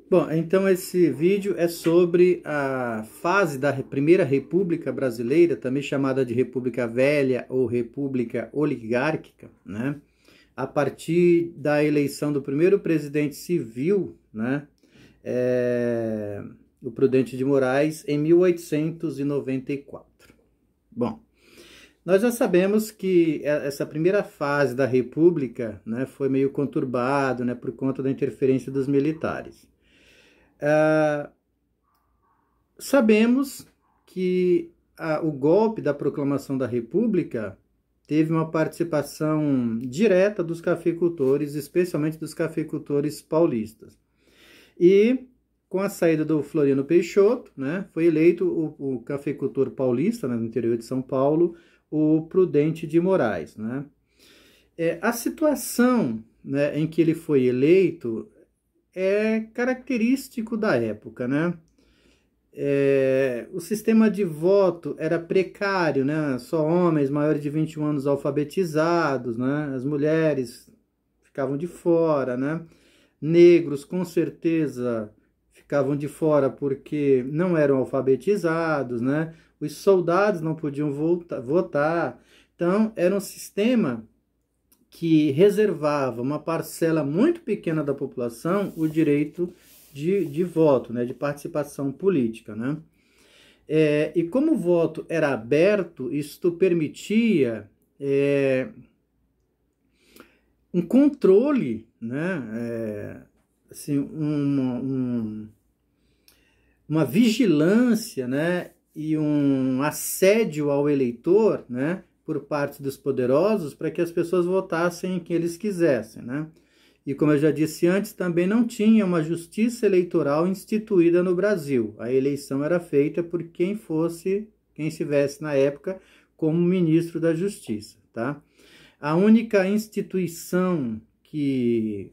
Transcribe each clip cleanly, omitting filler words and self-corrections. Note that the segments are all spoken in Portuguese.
Bom, então esse vídeo é sobre a fase da Primeira República Brasileira, também chamada de República Velha ou República Oligárquica, né? A partir da eleição do primeiro presidente civil, né? O Prudente de Moraes, em 1894. Bom, nós já sabemos que essa primeira fase da República, né, foi meio conturbado, né, por conta da interferência dos militares. Sabemos que o golpe da proclamação da República teve uma participação direta dos cafeicultores, especialmente dos cafeicultores paulistas. E com a saída do Floriano Peixoto, né, foi eleito o cafeicultor paulista, né, no interior de São Paulo, o Prudente de Moraes, né? A situação, né, em que ele foi eleito é característico da época, né? O sistema de voto era precário, né? Só homens maiores de 21 anos alfabetizados, né? As mulheres ficavam de fora, né? Negros, com certeza, ficavam de fora porque não eram alfabetizados, né? Os soldados não podiam votar. Então, era um sistema que reservava uma parcela muito pequena da população o direito de voto, né? De participação política, né? E como o voto era aberto, isto permitia um controle, né? Assim, uma vigilância, né, e um assédio ao eleitor, né, por parte dos poderosos para que as pessoas votassem em quem eles quisessem, né? E como eu já disse antes, também não tinha uma justiça eleitoral instituída no Brasil. A eleição era feita por quem estivesse na época como ministro da Justiça, tá? A única instituição que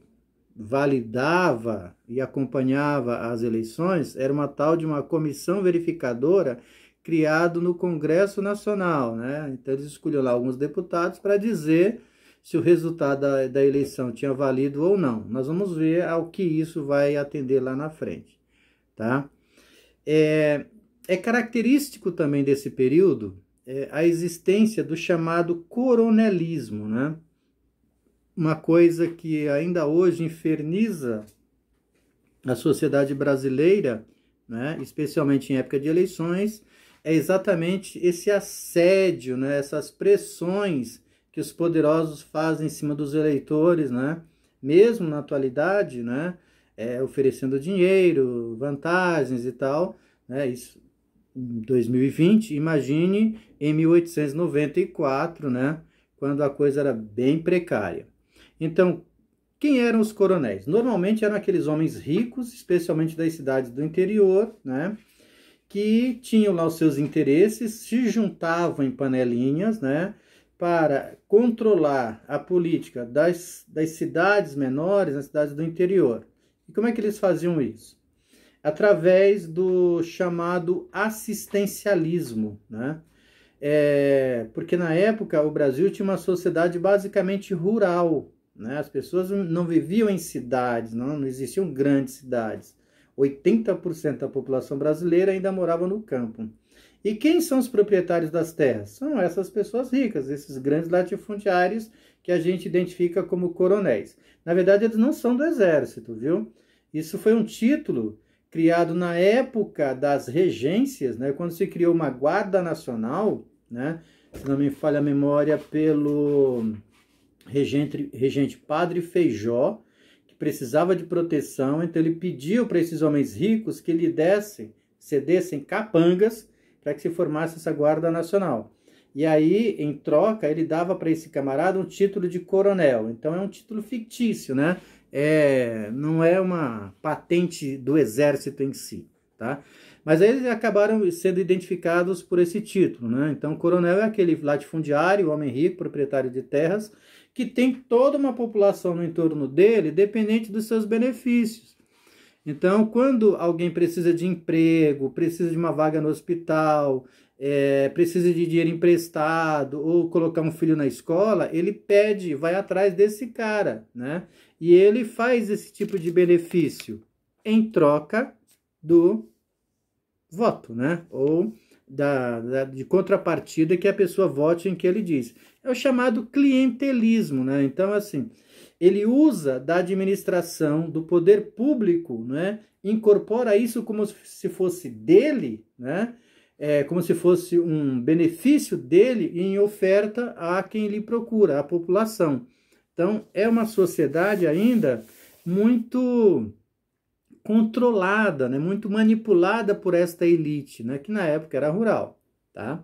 validava e acompanhava as eleições era uma tal de uma comissão verificadora criada no Congresso Nacional, né? Então eles escolhiam lá alguns deputados para dizer se o resultado da eleição tinha valido ou não. Nós vamos ver ao que isso vai atender lá na frente, tá? É característico também desse período a existência do chamado coronelismo, né? Uma coisa que ainda hoje inferniza a sociedade brasileira, né, especialmente em época de eleições, é exatamente esse assédio, né, essas pressões que os poderosos fazem em cima dos eleitores, né, mesmo na atualidade, né, oferecendo dinheiro, vantagens e tal, né, isso em 2020, imagine em 1894, né, quando a coisa era bem precária. Então, quem eram os coronéis? Normalmente eram aqueles homens ricos, especialmente das cidades do interior, né, que tinham lá os seus interesses, se juntavam em panelinhas, né, para controlar a política das cidades menores, das cidades do interior. E como é que eles faziam isso? Através do chamado assistencialismo, né? Porque na época o Brasil tinha uma sociedade basicamente rural, né? As pessoas não viviam em cidades, não existiam grandes cidades. 80% da população brasileira ainda morava no campo. E quem são os proprietários das terras? São essas pessoas ricas, esses grandes latifundiários que a gente identifica como coronéis. Na verdade, eles não são do exército, viu? Isso foi um título criado na época das regências, né, quando se criou uma guarda nacional, né, se não me falha a memória, pelo regente Padre Feijó, que precisava de proteção, então ele pediu para esses homens ricos que lhe cedessem capangas para que se formasse essa guarda nacional. E aí, em troca, ele dava para esse camarada um título de coronel. Então é um título fictício, né? Não é uma patente do exército em si, tá? Mas aí eles acabaram sendo identificados por esse título, né? Então, coronel é aquele latifundiário, homem rico, proprietário de terras, que tem toda uma população no entorno dele, dependente dos seus benefícios. Então, quando alguém precisa de emprego, precisa de uma vaga no hospital, precisa de dinheiro emprestado ou colocar um filho na escola, ele vai atrás desse cara, né? E ele faz esse tipo de benefício em troca do voto, né? Ou de contrapartida que a pessoa vote em que ele diz. É o chamado clientelismo, né? Então, assim, ele usa da administração, do poder público, né? Incorpora isso como se fosse dele, né? Como se fosse um benefício dele em oferta a quem lhe procura, a população. Então, é uma sociedade ainda muito controlada, né, muito manipulada por esta elite, né, que na época era rural, tá?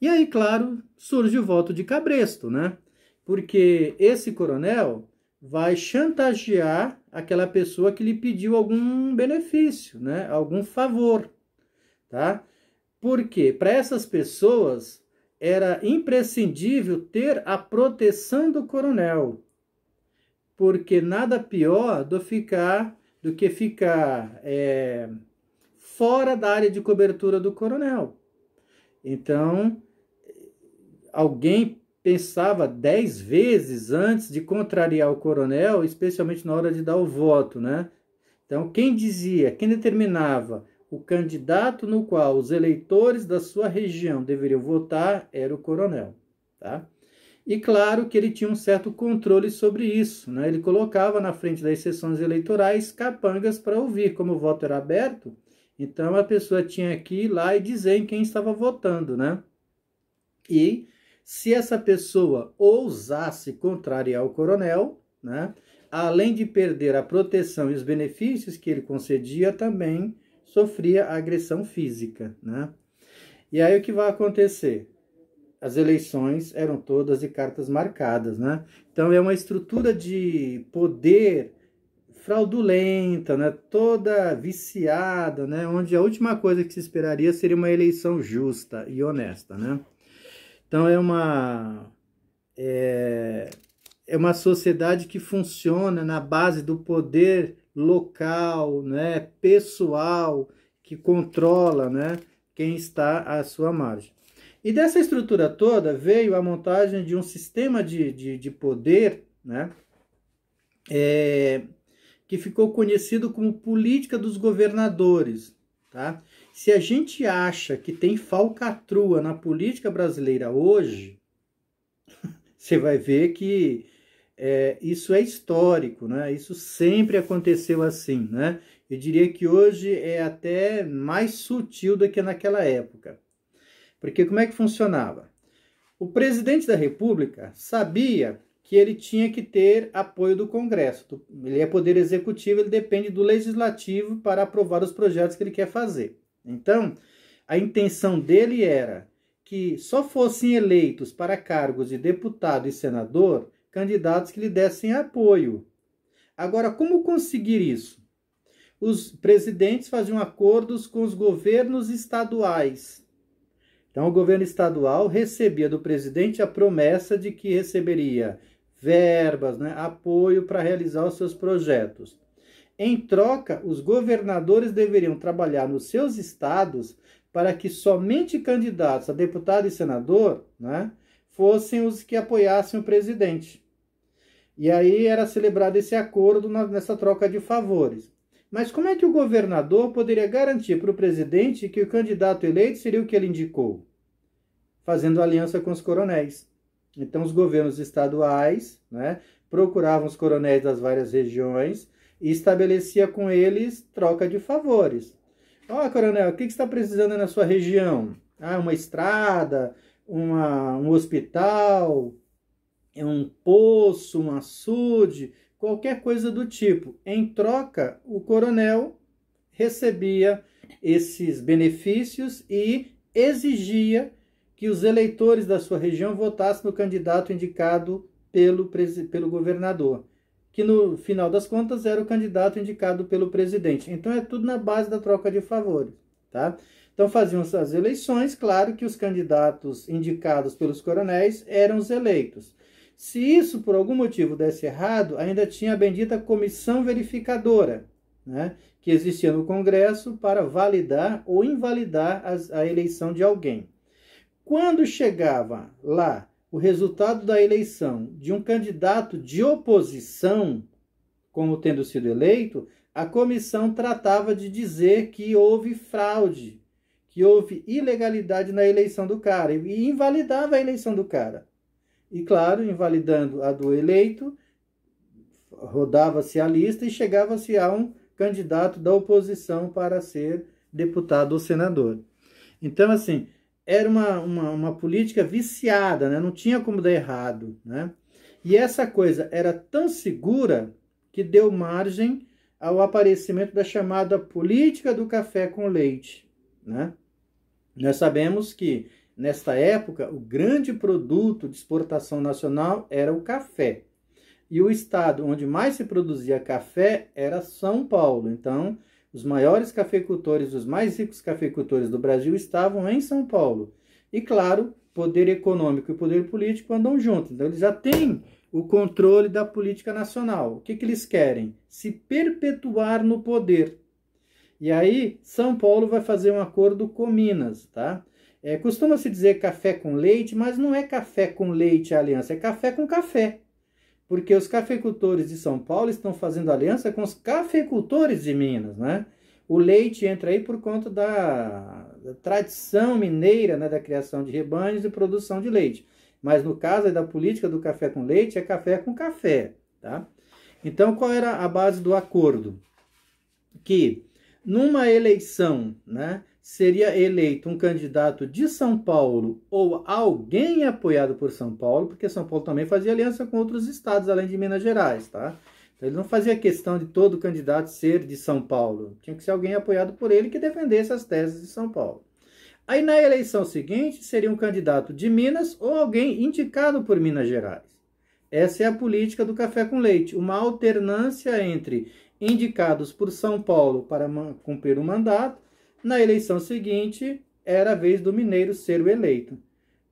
E aí, claro, surge o voto de cabresto, né? Porque esse coronel vai chantagear aquela pessoa que lhe pediu algum benefício, né, algum favor, tá? Porque para essas pessoas era imprescindível ter a proteção do coronel, porque nada pior do que ficar fora da área de cobertura do coronel. Então, alguém pensava 10 vezes antes de contrariar o coronel, especialmente na hora de dar o voto, né? Então, quem determinava o candidato no qual os eleitores da sua região deveriam votar era o coronel, tá? E claro que ele tinha um certo controle sobre isso, né? Ele colocava na frente das sessões eleitorais capangas para ouvir, como o voto era aberto, então a pessoa tinha que ir lá e dizer em quem estava votando, né? E se essa pessoa ousasse contrariar o coronel, né? Além de perder a proteção e os benefícios que ele concedia, também sofria agressão física, né? E aí o que vai acontecer? As eleições eram todas de cartas marcadas, né? Então é uma estrutura de poder fraudulenta, né? Toda viciada, né? Onde a última coisa que se esperaria seria uma eleição justa e honesta, né? Então é uma sociedade que funciona na base do poder local, né? Pessoal, que controla, né? Quem está à sua margem. E dessa estrutura toda veio a montagem de um sistema de poder, né, que ficou conhecido como política dos governadores. Tá? Se a gente acha que tem falcatrua na política brasileira hoje, você vai ver que isso é histórico, né? Isso sempre aconteceu assim. Né? Eu diria que hoje é até mais sutil do que naquela época. Porque como é que funcionava? O presidente da República sabia que ele tinha que ter apoio do Congresso. Ele é poder executivo, ele depende do legislativo para aprovar os projetos que ele quer fazer. Então, a intenção dele era que só fossem eleitos para cargos de deputado e senador candidatos que lhe dessem apoio. Agora, como conseguir isso? Os presidentes faziam acordos com os governos estaduais. Então, o governo estadual recebia do presidente a promessa de que receberia verbas, né, apoio para realizar os seus projetos. Em troca, os governadores deveriam trabalhar nos seus estados para que somente candidatos a deputado e senador, né, fossem os que apoiassem o presidente. E aí era celebrado esse acordo nessa troca de favores. Mas como é que o governador poderia garantir para o presidente que o candidato eleito seria o que ele indicou? Fazendo aliança com os coronéis. Então, os governos estaduais, né, procuravam os coronéis das várias regiões e estabelecia com eles troca de favores. Ó, coronel, o que você está precisando na sua região? Ah, uma estrada, um hospital, um poço, um açude, qualquer coisa do tipo. Em troca, o coronel recebia esses benefícios e exigia que os eleitores da sua região votassem no candidato indicado pelo governador, que no final das contas era o candidato indicado pelo presidente. Então é tudo na base da troca de favores, tá? Então faziam as eleições, claro que os candidatos indicados pelos coronéis eram os eleitos. Se isso por algum motivo desse errado, ainda tinha a bendita comissão verificadora, né, que existia no Congresso para validar ou invalidar a eleição de alguém. Quando chegava lá o resultado da eleição de um candidato de oposição, como tendo sido eleito, a comissão tratava de dizer que houve fraude, que houve ilegalidade na eleição do cara, e invalidava a eleição do cara. E, claro, invalidando a do eleito, rodava-se a lista e chegava-se a um candidato da oposição para ser deputado ou senador. Então, assim, era uma política viciada, né? Não tinha como dar errado, né? E essa coisa era tão segura que deu margem ao aparecimento da chamada política do café com leite, né? Nós sabemos que, nesta época, o grande produto de exportação nacional era o café. E o estado onde mais se produzia café era São Paulo. Então, os maiores cafeicultores, os mais ricos cafeicultores do Brasil estavam em São Paulo. E, claro, poder econômico e poder político andam juntos. Então, eles já têm o controle da política nacional. O que eles querem? Se perpetuar no poder. E aí, São Paulo vai fazer um acordo com Minas, tá? Costuma-se dizer café com leite, mas não é café com leite a aliança, é café com café. Porque os cafeicultores de São Paulo estão fazendo aliança com os cafeicultores de Minas, né? O leite entra aí por conta da tradição mineira, né, da criação de rebanhos e produção de leite. Mas no caso da política do café com leite, é café com café, tá? Então, qual era a base do acordo? Que numa eleição, né, seria eleito um candidato de São Paulo ou alguém apoiado por São Paulo, porque São Paulo também fazia aliança com outros estados, além de Minas Gerais, tá? Então, ele não fazia questão de todo candidato ser de São Paulo. Tinha que ser alguém apoiado por ele que defendesse as teses de São Paulo. Aí, na eleição seguinte, seria um candidato de Minas ou alguém indicado por Minas Gerais. Essa é a política do café com leite, uma alternância entre indicados por São Paulo para cumprir o mandato. Na eleição seguinte, era a vez do mineiro ser o eleito,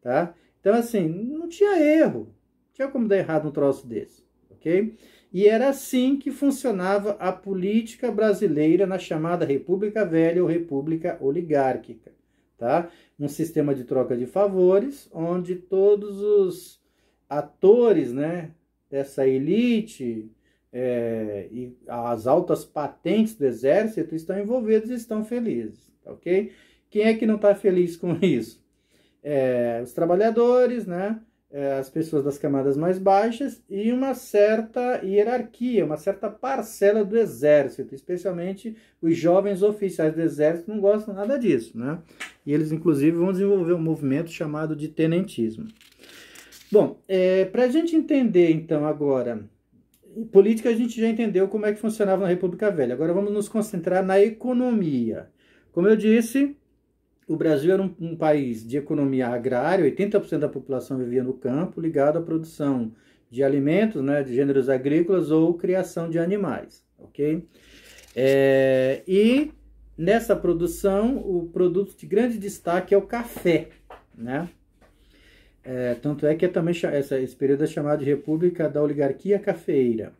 tá? Então, assim, não tinha erro, não tinha como dar errado um troço desse, ok? E era assim que funcionava a política brasileira na chamada República Velha ou República Oligárquica, tá? Um sistema de troca de favores, onde todos os atores, né, dessa elite e as altas patentes do exército estão envolvidos e estão felizes, ok? Quem é que não está feliz com isso? Os trabalhadores, né? As pessoas das camadas mais baixas e uma certa hierarquia, uma certa parcela do exército, especialmente os jovens oficiais do exército não gostam nada disso, né? E eles, inclusive, vão desenvolver um movimento chamado de tenentismo. Bom, para a gente entender, então, agora, política a gente já entendeu como é que funcionava na República Velha. Agora vamos nos concentrar na economia. Como eu disse, o Brasil era um país de economia agrária, 80% da população vivia no campo, ligado à produção de alimentos, né, de gêneros agrícolas ou criação de animais, ok? E nessa produção, o produto de grande destaque é o café, né? Tanto é que também esse período é chamado de República da Oligarquia Cafeeira.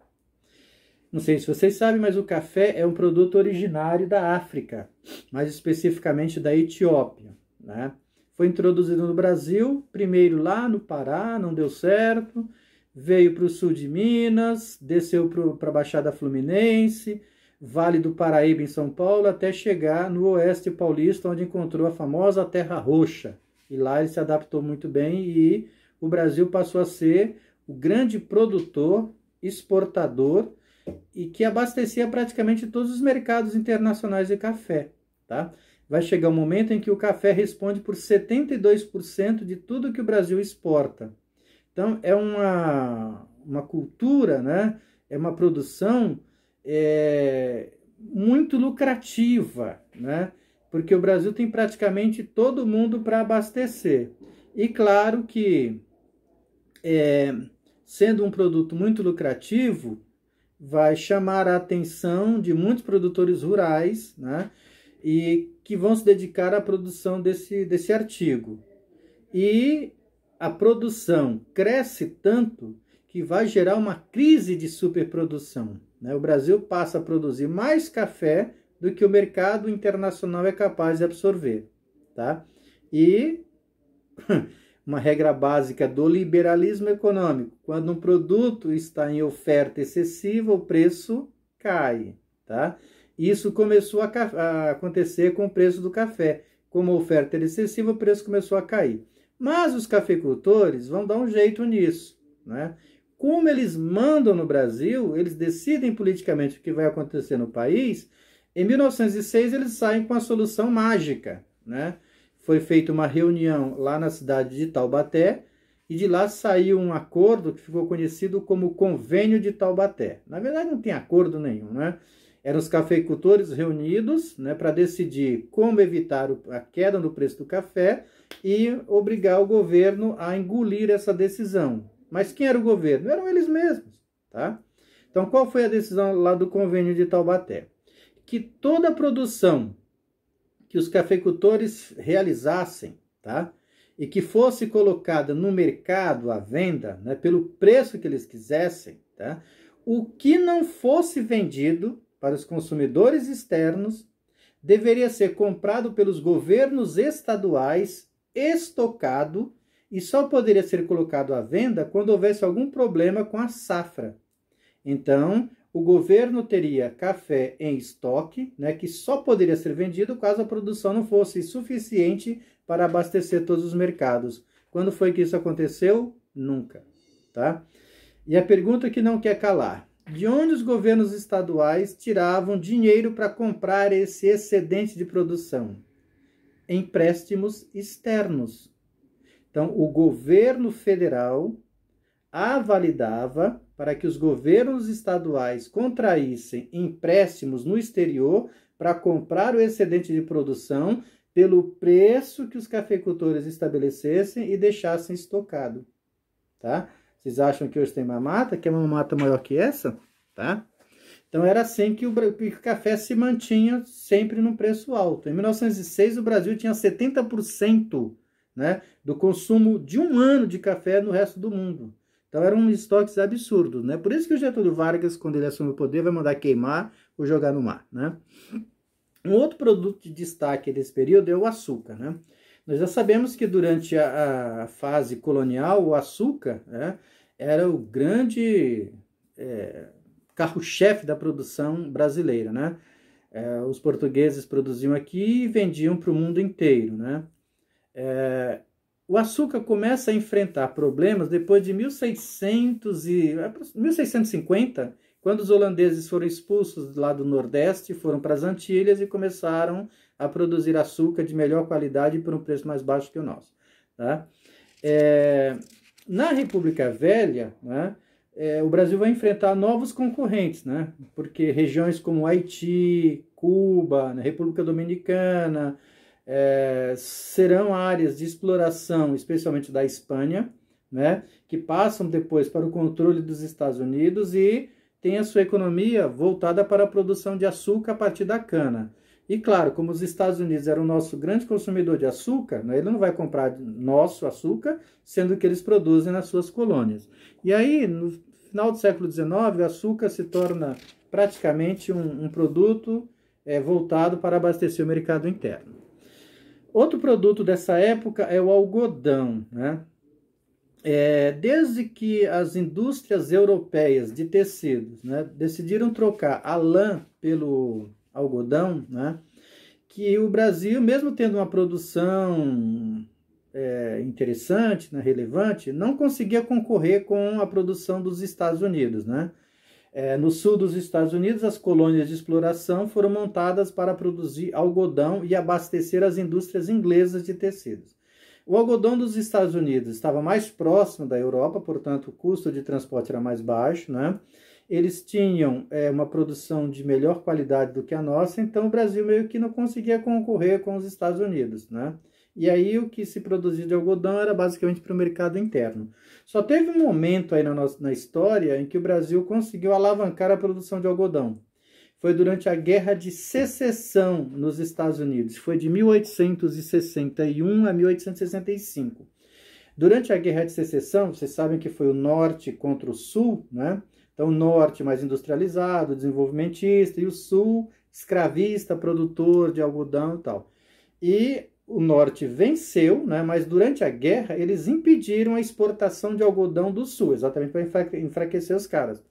Não sei se vocês sabem, mas o café é um produto originário da África, mais especificamente da Etiópia, né? Foi introduzido no Brasil, primeiro lá no Pará, não deu certo, veio para o sul de Minas, desceu para a Baixada Fluminense, Vale do Paraíba em São Paulo, até chegar no Oeste Paulista, onde encontrou a famosa Terra Roxa. E lá ele se adaptou muito bem e o Brasil passou a ser o grande produtor, exportador e que abastecia praticamente todos os mercados internacionais de café, tá? Vai chegar um momento em que o café responde por 72% de tudo que o Brasil exporta. Então, é uma cultura, né? É uma produção muito lucrativa, né? Porque o Brasil tem praticamente todo mundo para abastecer. E claro que, sendo um produto muito lucrativo, vai chamar a atenção de muitos produtores rurais, né? E que vão se dedicar à produção desse artigo. E a produção cresce tanto que vai gerar uma crise de superprodução, né? O Brasil passa a produzir mais café do que o mercado internacional é capaz de absorver, tá? E uma regra básica do liberalismo econômico, quando um produto está em oferta excessiva, o preço cai, tá? Isso começou a acontecer com o preço do café. Como a oferta era excessiva, o preço começou a cair. Mas os cafeicultores vão dar um jeito nisso, né? Como eles mandam no Brasil, eles decidem politicamente o que vai acontecer no país. Em 1906, eles saem com a solução mágica, né? Foi feita uma reunião lá na cidade de Taubaté, e de lá saiu um acordo que ficou conhecido como Convênio de Taubaté. Na verdade, não tem acordo nenhum, né? Eram os cafeicultores reunidos, né, para decidir como evitar a queda no preço do café e obrigar o governo a engolir essa decisão. Mas quem era o governo? Eram eles mesmos, tá? Então, qual foi a decisão lá do Convênio de Taubaté? Que toda a produção que os cafeicultores realizassem, tá? E que fosse colocada no mercado à venda, né, pelo preço que eles quisessem, tá? O que não fosse vendido para os consumidores externos deveria ser comprado pelos governos estaduais, estocado, e só poderia ser colocado à venda quando houvesse algum problema com a safra. Então, o governo teria café em estoque, né, que só poderia ser vendido caso a produção não fosse suficiente para abastecer todos os mercados. Quando foi que isso aconteceu? Nunca, tá? E a pergunta que não quer calar: de onde os governos estaduais tiravam dinheiro para comprar esse excedente de produção? Empréstimos externos. Então, o governo federal avalidava para que os governos estaduais contraíssem empréstimos no exterior para comprar o excedente de produção pelo preço que os cafeicultores estabelecessem e deixassem estocado, tá? Vocês acham que hoje tem mamata, que é uma mamata maior que essa, tá? Então era assim que o café se mantinha sempre num preço alto. Em 1906 o Brasil tinha 70%, né, do consumo de um ano de café no resto do mundo. Então eram estoques absurdos, né? Por isso que o Getúlio Vargas, quando ele assume o poder, vai mandar queimar ou jogar no mar, né? Um outro produto de destaque desse período é o açúcar, né? Nós já sabemos que durante a fase colonial, o açúcar, né, era o grande carro-chefe da produção brasileira, né? Os portugueses produziam aqui e vendiam para o mundo inteiro, né? O açúcar começa a enfrentar problemas depois de 1650, quando os holandeses foram expulsos lá do Nordeste, foram para as Antilhas e começaram a produzir açúcar de melhor qualidade por um preço mais baixo que o nosso, tá? Na República Velha, né, o Brasil vai enfrentar novos concorrentes, né? Porque regiões como Haiti, Cuba, né, República Dominicana, serão áreas de exploração, especialmente da Espanha, né, que passam depois para o controle dos Estados Unidos e tem a sua economia voltada para a produção de açúcar a partir da cana. E claro, como os Estados Unidos eram o nosso grande consumidor de açúcar, né, ele não vai comprar nosso açúcar, sendo que eles produzem nas suas colônias. E aí, no final do século XIX, o açúcar se torna praticamente um produto voltado para abastecer o mercado interno. Outro produto dessa época é o algodão, né? Desde que as indústrias europeias de tecidos, né, decidiram trocar a lã pelo algodão, né, que o Brasil, mesmo tendo uma produção interessante, né, relevante, não conseguia concorrer com a produção dos Estados Unidos, né? No sul dos Estados Unidos, as colônias de exploração foram montadas para produzir algodão e abastecer as indústrias inglesas de tecidos. O algodão dos Estados Unidos estava mais próximo da Europa, portanto o custo de transporte era mais baixo, né? Eles tinham uma produção de melhor qualidade do que a nossa, então o Brasil meio que não conseguia concorrer com os Estados Unidos, né? E aí o que se produzia de algodão era basicamente para o mercado interno. Só teve um momento aí na história em que o Brasil conseguiu alavancar a produção de algodão. Foi durante a Guerra de Secessão nos Estados Unidos. Foi de 1861 a 1865. Durante a Guerra de Secessão, vocês sabem que foi o norte contra o sul, né? Então o norte mais industrializado, desenvolvimentista, e o sul escravista, produtor de algodão e tal. E o norte venceu, né, mas durante a guerra eles impediram a exportação de algodão do sul, exatamente para enfraquecer os caras.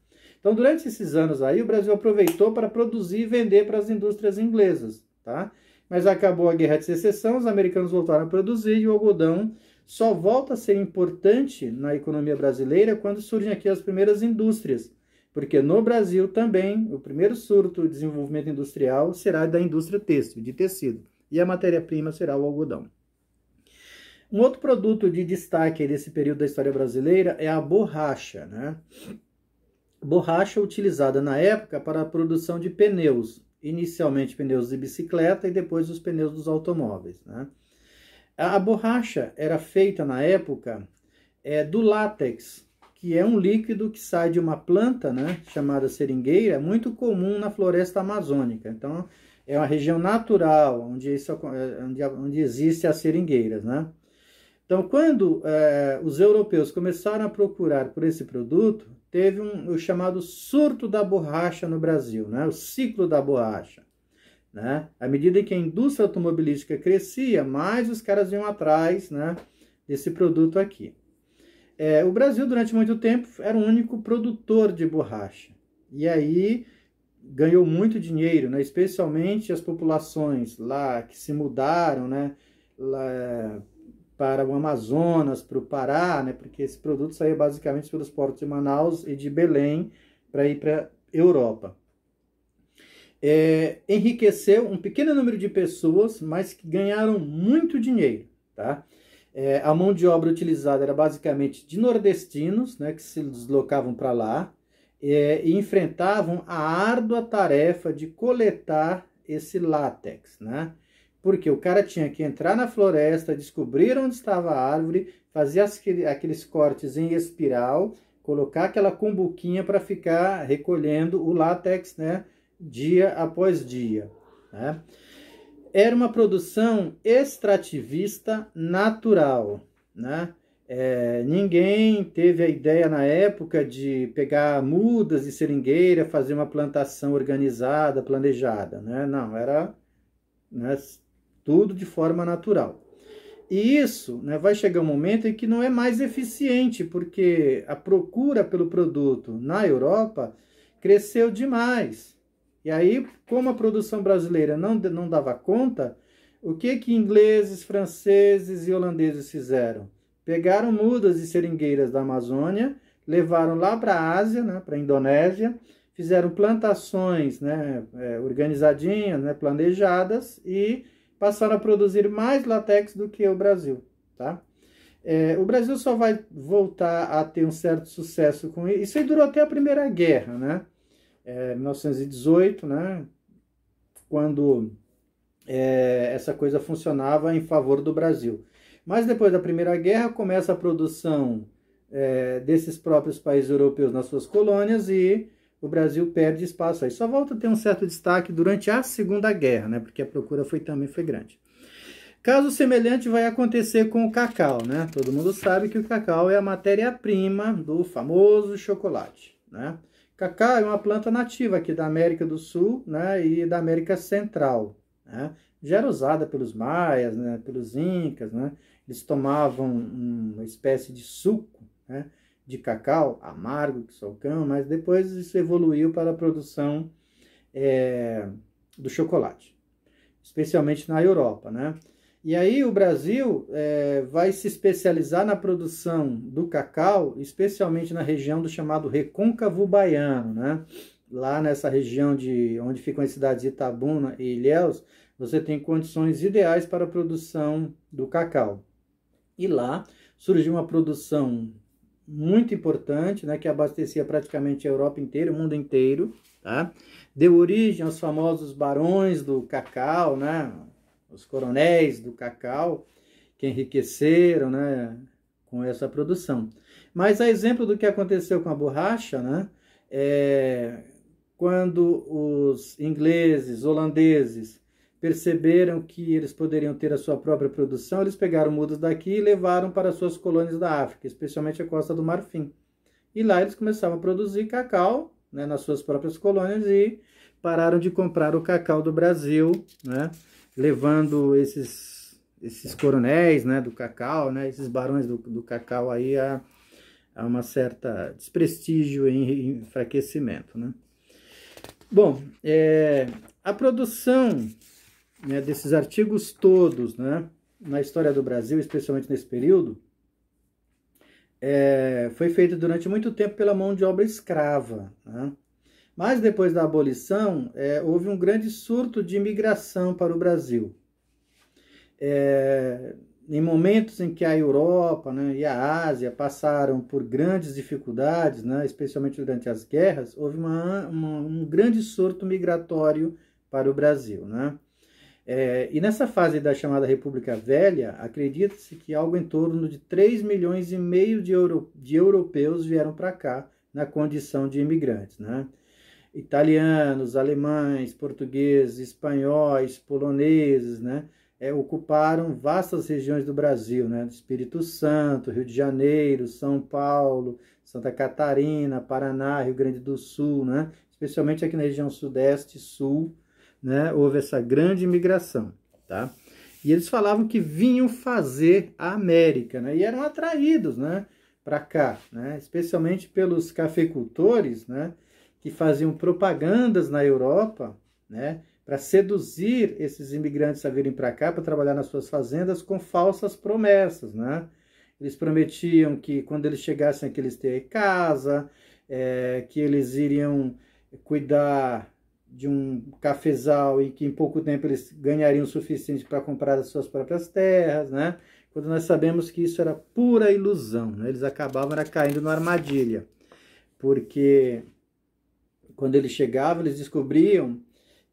Então, durante esses anos aí, o Brasil aproveitou para produzir e vender para as indústrias inglesas, tá? Mas acabou a Guerra de Secessão, os americanos voltaram a produzir e o algodão só volta a ser importante na economia brasileira quando surgem aqui as primeiras indústrias. Porque no Brasil também, o primeiro surto de desenvolvimento industrial será da indústria têxtil, de tecido. E a matéria-prima será o algodão. Um outro produto de destaque desse período da história brasileira é a borracha, né? Borracha utilizada na época para a produção de pneus, inicialmente pneus de bicicleta e depois os pneus dos automóveis, né? A borracha era feita na época do látex, que é um líquido que sai de uma planta, né, chamada seringueira, muito comum na floresta amazônica. Então, é uma região natural onde existem as seringueiras, né? Então, quando os europeus começaram a procurar por esse produto, teve o chamado surto da borracha no Brasil, né? O ciclo da borracha, né? À medida que a indústria automobilística crescia, mais os caras iam atrás, né, desse produto aqui. O Brasil, durante muito tempo, era o único produtor de borracha. E aí ganhou muito dinheiro, né? Especialmente as populações lá que se mudaram, né, lá para o Amazonas, para o Pará, né, porque esse produto saía basicamente pelos portos de Manaus e de Belém para ir para a Europa. Enriqueceu um pequeno número de pessoas, mas que ganharam muito dinheiro, tá? A mão de obra utilizada era basicamente de nordestinos, né, que se deslocavam para lá e enfrentavam a árdua tarefa de coletar esse látex, né? Porque o cara tinha que entrar na floresta, descobrir onde estava a árvore, fazer aqueles cortes em espiral, colocar aquela cumbuquinha para ficar recolhendo o látex, né, dia após dia, né? Era uma produção extrativista natural, né? Ninguém teve a ideia na época de pegar mudas de seringueira, fazer uma plantação organizada, planejada, né? Não, era, né, tudo de forma natural. E isso, né, vai chegar um momento em que não é mais eficiente, porque a procura pelo produto na Europa cresceu demais. E aí, como a produção brasileira não dava conta, o que ingleses, franceses e holandeses fizeram? Pegaram mudas de seringueiras da Amazônia, levaram lá para a Ásia, né, para a Indonésia, fizeram plantações, né, organizadinhas, né, planejadas, e passaram a produzir mais látex do que o Brasil, tá? O Brasil só vai voltar a ter um certo sucesso com isso. Isso aí durou até a Primeira Guerra, né? 1918, né? Quando essa coisa funcionava em favor do Brasil. Mas depois da Primeira Guerra começa a produção desses próprios países europeus nas suas colônias e o Brasil perde espaço aí. Só volta a ter um certo destaque durante a Segunda Guerra, né? Porque a procura também foi grande. Caso semelhante vai acontecer com o cacau, né? Todo mundo sabe que o cacau é a matéria-prima do famoso chocolate, né? Cacau é uma planta nativa aqui da América do Sul, né, e da América Central, né? Já era usada pelos maias, né, pelos incas, né? Eles tomavam uma espécie de suco, né, de cacau, amargo, que só o cão, mas depois isso evoluiu para a produção do chocolate, especialmente na Europa, né? E aí o Brasil vai se especializar na produção do cacau, especialmente na região do chamado Recôncavo Baiano, né? Lá nessa região onde ficam as cidades de Itabuna e Ilhéus, você tem condições ideais para a produção do cacau. E lá surgiu uma produção muito importante, né, que abastecia praticamente a Europa inteira, o mundo inteiro, tá? Deu origem aos famosos barões do cacau, né? Os coronéis do cacau, que enriqueceram, né, com essa produção. Mas a exemplo do que aconteceu com a borracha, né, quando os ingleses, holandeses, perceberam que eles poderiam ter a sua própria produção, eles pegaram mudas daqui e levaram para suas colônias da África, especialmente a Costa do Marfim. E lá eles começaram a produzir cacau, né, nas suas próprias colônias e pararam de comprar o cacau do Brasil, né, levando esses coronéis, né, do cacau, né, esses barões do cacau aí há uma certa desprestígio e enfraquecimento, né? Bom, a produção, né, desses artigos todos, né, na história do Brasil, especialmente nesse período, foi feita durante muito tempo pela mão de obra escrava, né? Mas depois da abolição, houve um grande surto de imigração para o Brasil. Em momentos em que a Europa, né, e a Ásia passaram por grandes dificuldades, né, especialmente durante as guerras, houve um grande surto migratório para o Brasil, né? E nessa fase da chamada República Velha, acredita-se que algo em torno de 3,5 milhões de europeus vieram para cá na condição de imigrantes, né? Italianos, alemães, portugueses, espanhóis, poloneses, né? Ocuparam vastas regiões do Brasil, né? Espírito Santo, Rio de Janeiro, São Paulo, Santa Catarina, Paraná, Rio Grande do Sul, né? Especialmente aqui na região sudeste e sul, né? Houve essa grande imigração, tá? E eles falavam que vinham fazer a América, né? E eram atraídos, né, para cá, né? Especialmente pelos cafeicultores, né, que faziam propagandas na Europa, né, para seduzir esses imigrantes a virem para cá para trabalhar nas suas fazendas com falsas promessas, né? Eles prometiam que quando eles chegassem aqui eles teriam casa, que eles iriam cuidar de um cafezal e que em pouco tempo eles ganhariam o suficiente para comprar as suas próprias terras, né? Quando nós sabemos que isso era pura ilusão, né? Eles acabavam caindo numa armadilha, porque quando eles chegavam, eles descobriam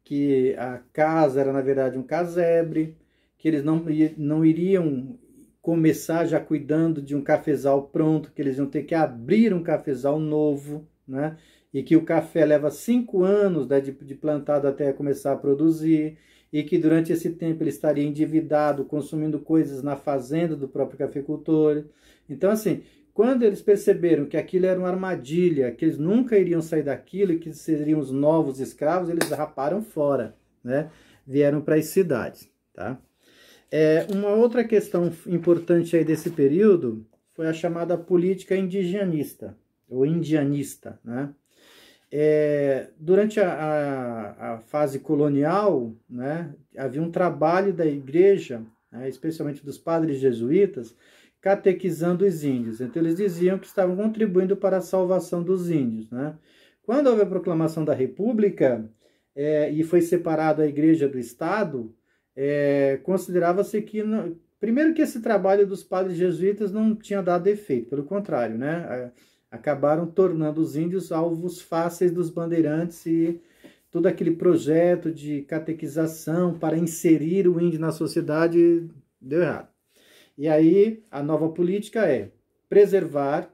que a casa era, na verdade, um casebre, que eles não iriam começar já cuidando de um cafezal pronto, que eles iam ter que abrir um cafezal novo, né? E que o café leva 5 anos, né, de plantado até começar a produzir, e que durante esse tempo ele estaria endividado, consumindo coisas na fazenda do próprio cafeicultor. Então, assim, quando eles perceberam que aquilo era uma armadilha, que eles nunca iriam sair daquilo e que seriam os novos escravos, eles raparam fora, né? Vieram para as cidades, tá? Uma outra questão importante aí desse período foi a chamada política indigenista, ou indianista, né? Durante a fase colonial, né, havia um trabalho da igreja, né, especialmente dos padres jesuítas, catequizando os índios. Então eles diziam que estavam contribuindo para a salvação dos índios, né? Quando houve a proclamação da República e foi separado a igreja do Estado, considerava-se que, primeiro, que esse trabalho dos padres jesuítas não tinha dado efeito, pelo contrário, né? Acabaram tornando os índios alvos fáceis dos bandeirantes e todo aquele projeto de catequização para inserir o índio na sociedade deu errado. E aí a nova política é preservar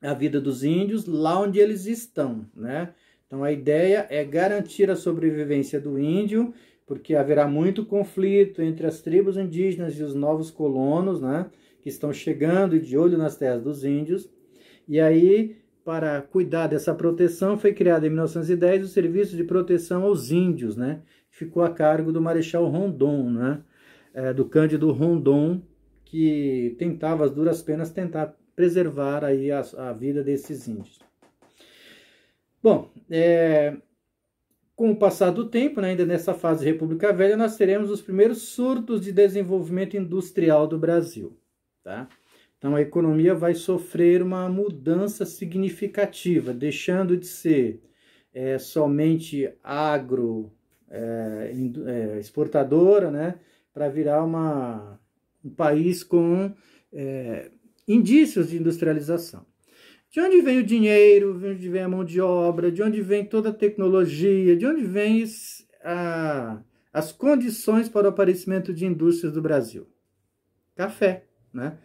a vida dos índios lá onde eles estão, né? Então a ideia é garantir a sobrevivência do índio, porque haverá muito conflito entre as tribos indígenas e os novos colonos, né, que estão chegando e de olho nas terras dos índios. E aí, para cuidar dessa proteção, foi criado em 1910 o Serviço de Proteção aos Índios, né? Ficou a cargo do Marechal Rondon, né? Do Cândido Rondon, que tentava, às duras penas, tentar preservar aí a vida desses índios. Bom, com o passar do tempo, né, ainda nessa fase de República Velha, nós teremos os primeiros surtos de desenvolvimento industrial do Brasil, tá? Então, a economia vai sofrer uma mudança significativa, deixando de ser somente exportadora, né, para virar um país com indícios de industrialização. De onde vem o dinheiro, de onde vem a mão de obra, de onde vem toda a tecnologia, de onde vem as condições para o aparecimento de indústrias do Brasil? Café, né?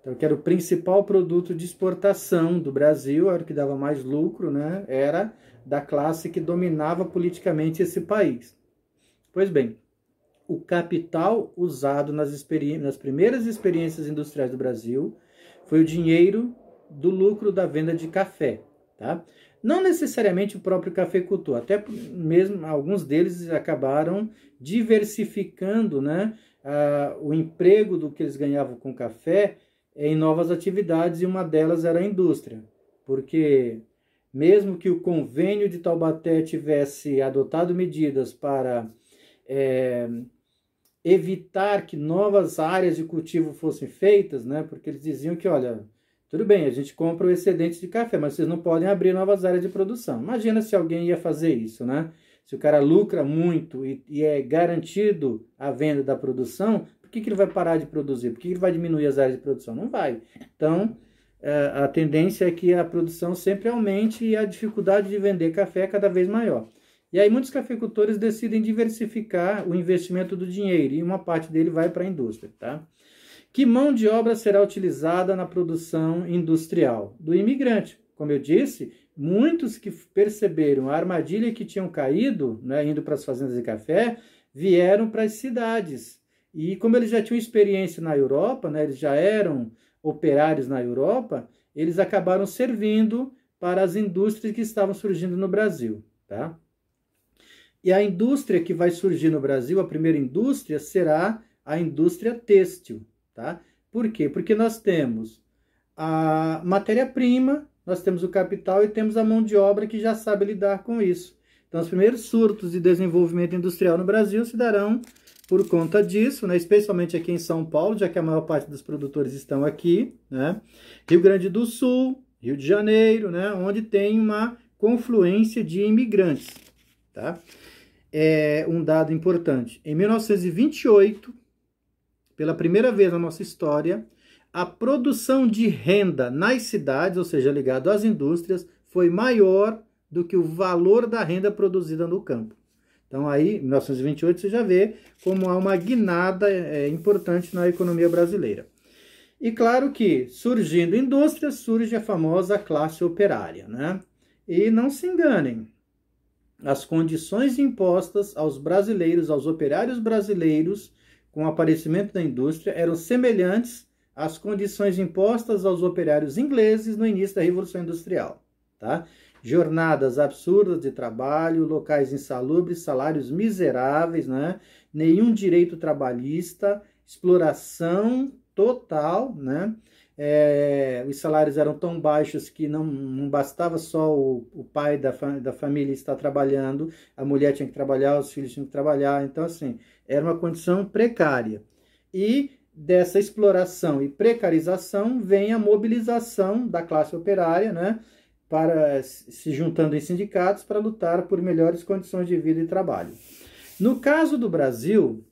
Então, que era o principal produto de exportação do Brasil, era o que dava mais lucro, né? Era da classe que dominava politicamente esse país. Pois bem, o capital usado nas primeiras experiências industriais do Brasil foi o dinheiro do lucro da venda de café, tá? Não necessariamente o próprio cafeicultor, até mesmo alguns deles acabaram diversificando, né, o emprego do que eles ganhavam com café, em novas atividades, e uma delas era a indústria, porque mesmo que o convênio de Taubaté tivesse adotado medidas para evitar que novas áreas de cultivo fossem feitas, né? Porque eles diziam que, olha, tudo bem, a gente compra o excedente de café, mas vocês não podem abrir novas áreas de produção. Imagina se alguém ia fazer isso, né? Se o cara lucra muito e é garantido a venda da produção, por que ele vai parar de produzir? Por que ele vai diminuir as áreas de produção? Não vai. Então, a tendência é que a produção sempre aumente e a dificuldade de vender café é cada vez maior. E aí muitos cafeicultores decidem diversificar o investimento do dinheiro, e uma parte dele vai para a indústria, tá? Que mão de obra será utilizada na produção industrial? Do imigrante. Como eu disse, muitos que perceberam a armadilha que tinham caído, né, indo para as fazendas de café, vieram para as cidades. E como eles já tinham experiência na Europa, né, eles já eram operários na Europa, eles acabaram servindo para as indústrias que estavam surgindo no Brasil, tá? E a indústria que vai surgir no Brasil, a primeira indústria, será a indústria têxtil, tá? Por quê? Porque nós temos a matéria-prima, nós temos o capital e temos a mão de obra que já sabe lidar com isso. Então, os primeiros surtos de desenvolvimento industrial no Brasil se darão por conta disso, né? Especialmente aqui em São Paulo, já que a maior parte dos produtores estão aqui, né? Rio Grande do Sul, Rio de Janeiro, né? Onde tem uma confluência de imigrantes, tá? É um dado importante. Em 1928, pela primeira vez na nossa história, a produção de renda nas cidades, ou seja, ligado às indústrias, foi maior do que o valor da renda produzida no campo. Então aí, em 1928, você já vê como há uma guinada importante na economia brasileira. E claro que, surgindo indústria, surge a famosa classe operária, né? E não se enganem, as condições impostas aos brasileiros, aos operários brasileiros, com o aparecimento da indústria, eram semelhantes às condições impostas aos operários ingleses no início da Revolução Industrial, tá? Jornadas absurdas de trabalho, locais insalubres, salários miseráveis, né? Nenhum direito trabalhista, exploração total, né? Os salários eram tão baixos que não bastava só o pai da família estar trabalhando, a mulher tinha que trabalhar, os filhos tinham que trabalhar, então assim, era uma condição precária. E dessa exploração e precarização vem a mobilização da classe operária, né, para se juntando em sindicatos para lutar por melhores condições de vida e trabalho. No caso do Brasil,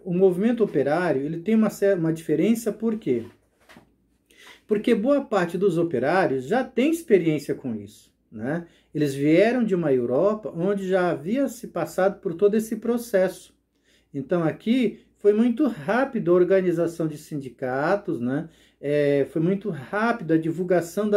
o movimento operário ele tem uma diferença, por quê? Porque boa parte dos operários já tem experiência com isso, né? Eles vieram de uma Europa onde já havia se passado por todo esse processo. Então aqui foi muito rápido a organização de sindicatos, né? Foi muito rápido a divulgação